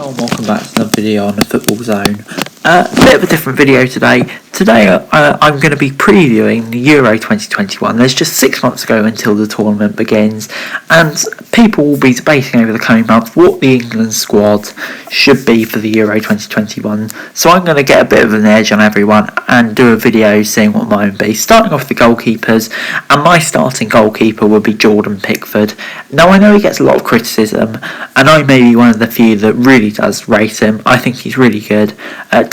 Hello and welcome back to another video on the Football Zone. A bit of a different video today. Today I'm going to be previewing the Euro 2021. There's just 6 months to go until the tournament begins, and people will be debating over the coming month what the England squad should be for the Euro 2021. So I'm going to get a bit of an edge on everyone and do a video saying what mine would be. Starting off with the goalkeepers, and my starting goalkeeper would be Jordan Pickford. Now I know he gets a lot of criticism, and I may be one of the few that really does rate him. I think he's really good.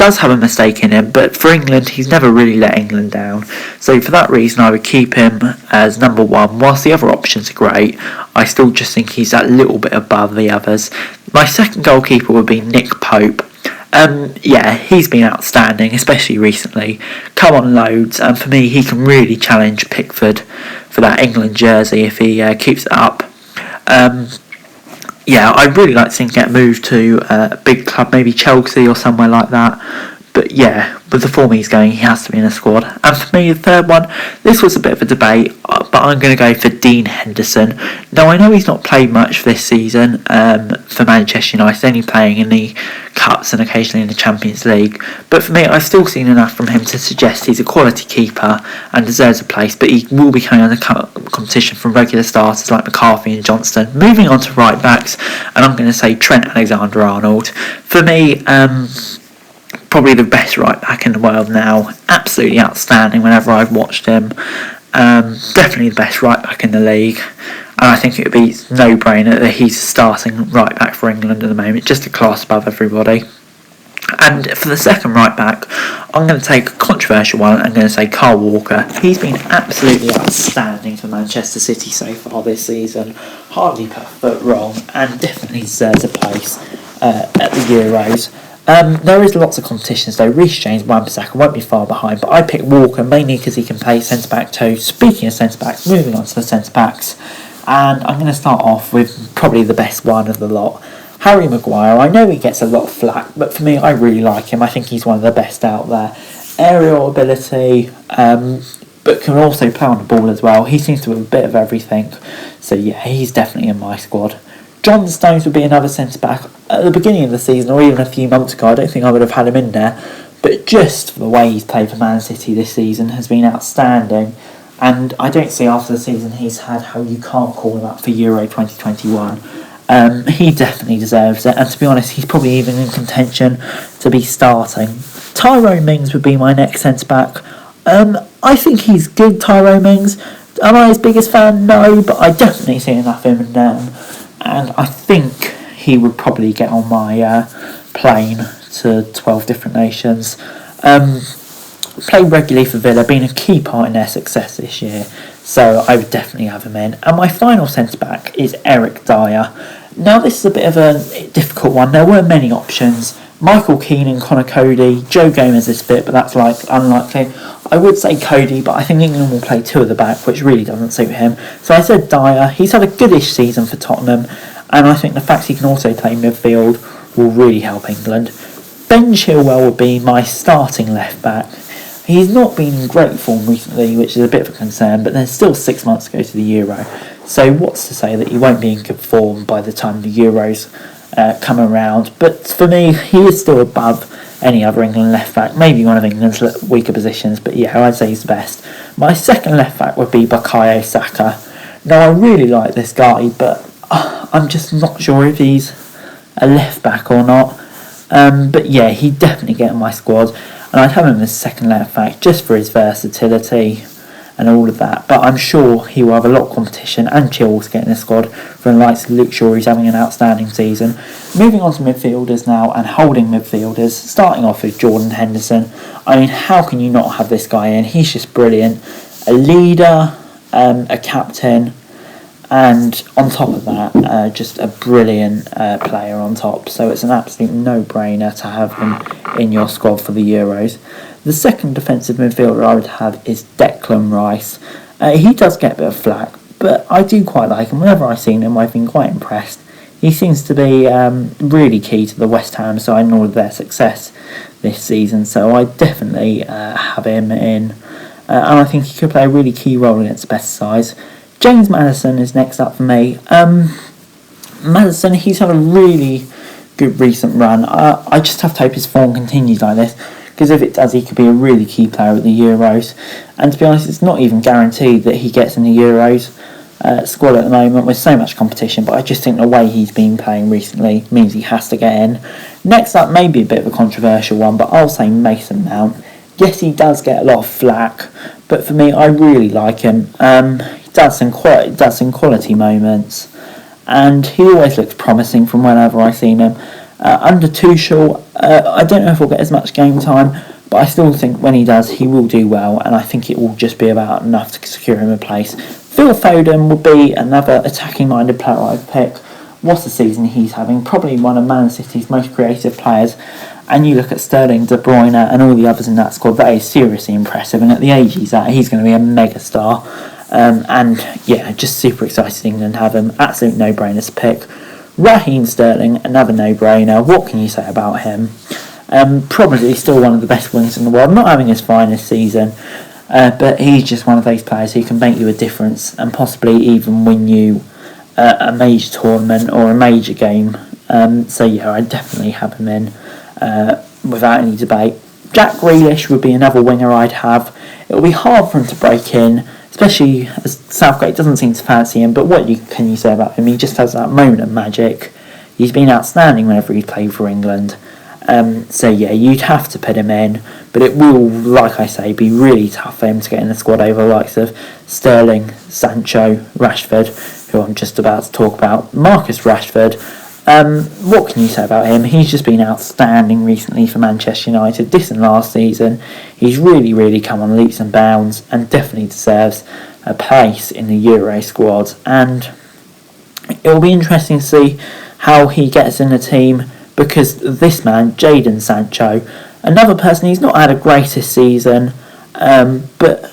Does have a mistake in him, but for England he's never really let England down. So for that reason I would keep him as number one. Whilst the other options are great, I still just think he's that little bit above the others. My second goalkeeper would be Nick Pope. He's been outstanding, especially recently. Come on loads, and for me he can really challenge Pickford for that England jersey if he keeps it up. I'd really like to see him get moved to a big club, maybe Chelsea or somewhere like that. But yeah, with the form he's going, he has to be in a squad. And for me, the third one, this was a bit of a debate, but I'm going to go for Dean Henderson. Now, I know he's not played much this season for Manchester United, only playing in the Cups and occasionally in the Champions League. But for me, I've still seen enough from him to suggest he's a quality keeper and deserves a place, but he will be coming under competition from regular starters like McCarthy and Johnston. Moving on to right backs, and I'm going to say Trent Alexander-Arnold. For me, probably the best right back in the world now. Absolutely outstanding whenever I've watched him. Definitely the best right back in the league. And I think it would be no-brainer that he's starting right back for England at the moment. Just a class above everybody. And for the second right back, I'm going to take a controversial one. I'm going to say Kyle Walker. He's been absolutely outstanding for Manchester City so far this season. Hardly put a foot wrong, and definitely deserves a place at the Euros. There is lots of competitions though. Reece James, Wan-Bissaka won't be far behind, but I picked Walker mainly because he can play centre-back too. Speaking of centre-backs, moving on to the centre-backs, and I'm going to start off with probably the best one of the lot, Harry Maguire. I know he gets a lot of flack, but for me, I really like him. I think he's one of the best out there. Aerial ability, but can also play on the ball as well. He seems to have a bit of everything, so yeah, he's definitely in my squad. John Stones would be another centre-back. At the beginning of the season, or even a few months ago, I don't think I would have had him in there. But just the way he's played for Man City this season has been outstanding. And I don't see after the season he's had how you can't call him up for Euro 2021. He definitely deserves it. And to be honest, he's probably even in contention to be starting. Tyrone Mings would be my next centre-back. I think he's good, Tyrone Mings. Am I his biggest fan? No, but I definitely see enough of him down. And I think he would probably get on my plane to 12 different nations. Played regularly for Villa, been a key part in their success this year, so I would definitely have him in. And my final centre-back is Eric Dyer. Now this is a bit of a difficult one. There were many options. Michael Keane and Connor Cody. Joe Gomez is fit, but that's unlikely. I would say Cody, but I think England will play two at the back, which really doesn't suit him. So I said Dyer. He's had a goodish season for Tottenham, and I think the fact he can also play midfield will really help England. Ben Chilwell would be my starting left back. He's not been in great form recently, which is a bit of a concern, but there's still 6 months to go to the Euro. So what's to say that he won't be in good form by the time the Euros come around? But for me, he is still above any other England left back, maybe one of England's weaker positions, but yeah, I'd say he's the best. My second left back would be Bukayo Saka. Now, I really like this guy, but I'm just not sure if he's a left back or not. But yeah, he'd definitely get in my squad, and I'd have him as second left back just for his versatility and all of that. But I'm sure he will have a lot of competition, and Chilwell to get in the squad from the likes of Luke Shaw, who's having an outstanding season. Moving on to midfielders now, and holding midfielders, starting off with Jordan Henderson. I mean, how can you not have this guy in? He's just brilliant. A leader, a captain, and on top of that, just a brilliant player on top. So it's an absolute no-brainer to have him in your squad for the Euros. The second defensive midfielder I would have is Declan Rice. He does get a bit of flack, but I do quite like him. Whenever I've seen him, I've been quite impressed. He seems to be really key to the West Ham side and all of their success this season. So I definitely have him in. And I think he could play a really key role against the best sides. James Maddison is next up for me. Maddison, he's had a really good recent run. I just have to hope his form continues like this, because if it does, he could be a really key player at the Euros. And to be honest, it's not even guaranteed that he gets in the Euros squad at the moment with so much competition, but I just think the way he's been playing recently means he has to get in. Next up, maybe a bit of a controversial one, but I'll say Mason Mount. Yes, he does get a lot of flack, but for me, I really like him. He does some quality moments, and he always looks promising from whenever I've seen him. Under Tuchel, I don't know if he'll get as much game time, but I still think when he does, he will do well, and I think it will just be about enough to secure him a place. Phil Foden would be another attacking-minded player I'd pick. What a season he's having, probably one of Man City's most creative players. And you look at Sterling, De Bruyne and all the others in that squad, that is seriously impressive, and at the age he's at, he's going to be a mega star. And yeah, just super exciting and have him. Absolute no-brainers to pick. Raheem Sterling, another no-brainer. What can you say about him? Probably still one of the best wingers in the world, not having his finest season, but he's just one of those players who can make you a difference and possibly even win you a major tournament or a major game. So yeah, I'd definitely have him in without any debate. Jack Grealish would be another winger I'd have. It will be hard for him to break in, especially as Southgate doesn't seem to fancy him, but can you say about him? He just has that moment of magic. He's been outstanding whenever he's played for England. So yeah, you'd have to put him in, but it will, like I say, be really tough for him to get in the squad over the likes of Sterling, Sancho, Rashford, who I'm just about to talk about. Marcus Rashford, what can you say about him? He's just been outstanding recently for Manchester United. This and last season, he's really come on leaps and bounds and definitely deserves a place in the Euro squad. And it'll be interesting to see how he gets in the team, because this man, Jadon Sancho, another person, he's not had a greatest season, but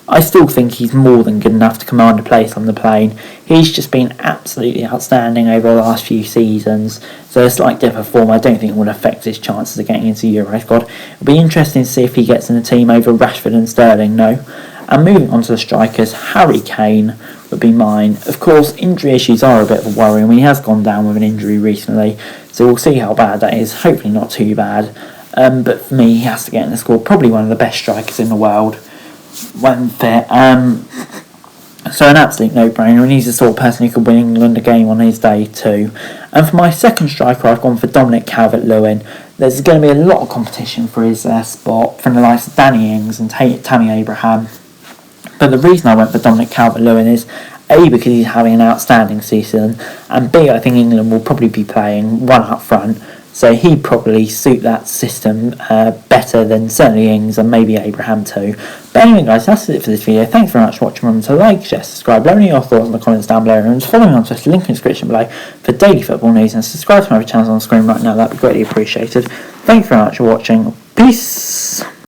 I still think he's more than good enough to command a place on the plane. He's just been absolutely outstanding over the last few seasons, so a slight dip of form I don't think will affect his chances of getting into the Euro squad. It'll be interesting to see if he gets in the team over Rashford and Sterling, no. And moving on to the strikers, Harry Kane would be mine. Of course, injury issues are a bit of a worry. I mean, he has gone down with an injury recently, so we'll see how bad that is. Hopefully not too bad. But for me, he has to get in the squad. Probably one of the best strikers in the world when fit. So an absolute no-brainer, and he's the sort of person who could win England a game on his day too. And for my second striker, I've gone for Dominic Calvert-Lewin. There's going to be a lot of competition for his spot from the likes of Danny Ings and Tammy Abraham. But the reason I went for Dominic Calvert-Lewin is A, because he's having an outstanding season, and B, I think England will probably be playing one up front, so he'd probably suit that system better than certainly Ings and maybe Abraham too. But anyway guys, that's it for this video. Thanks very much for watching. Remember to like, share, subscribe, let me know your thoughts in the comments down below, and follow me on Twitter, link in the description below for daily football news, and subscribe to my other channels on the screen right now, that'd be greatly appreciated. Thanks very much for watching. Peace!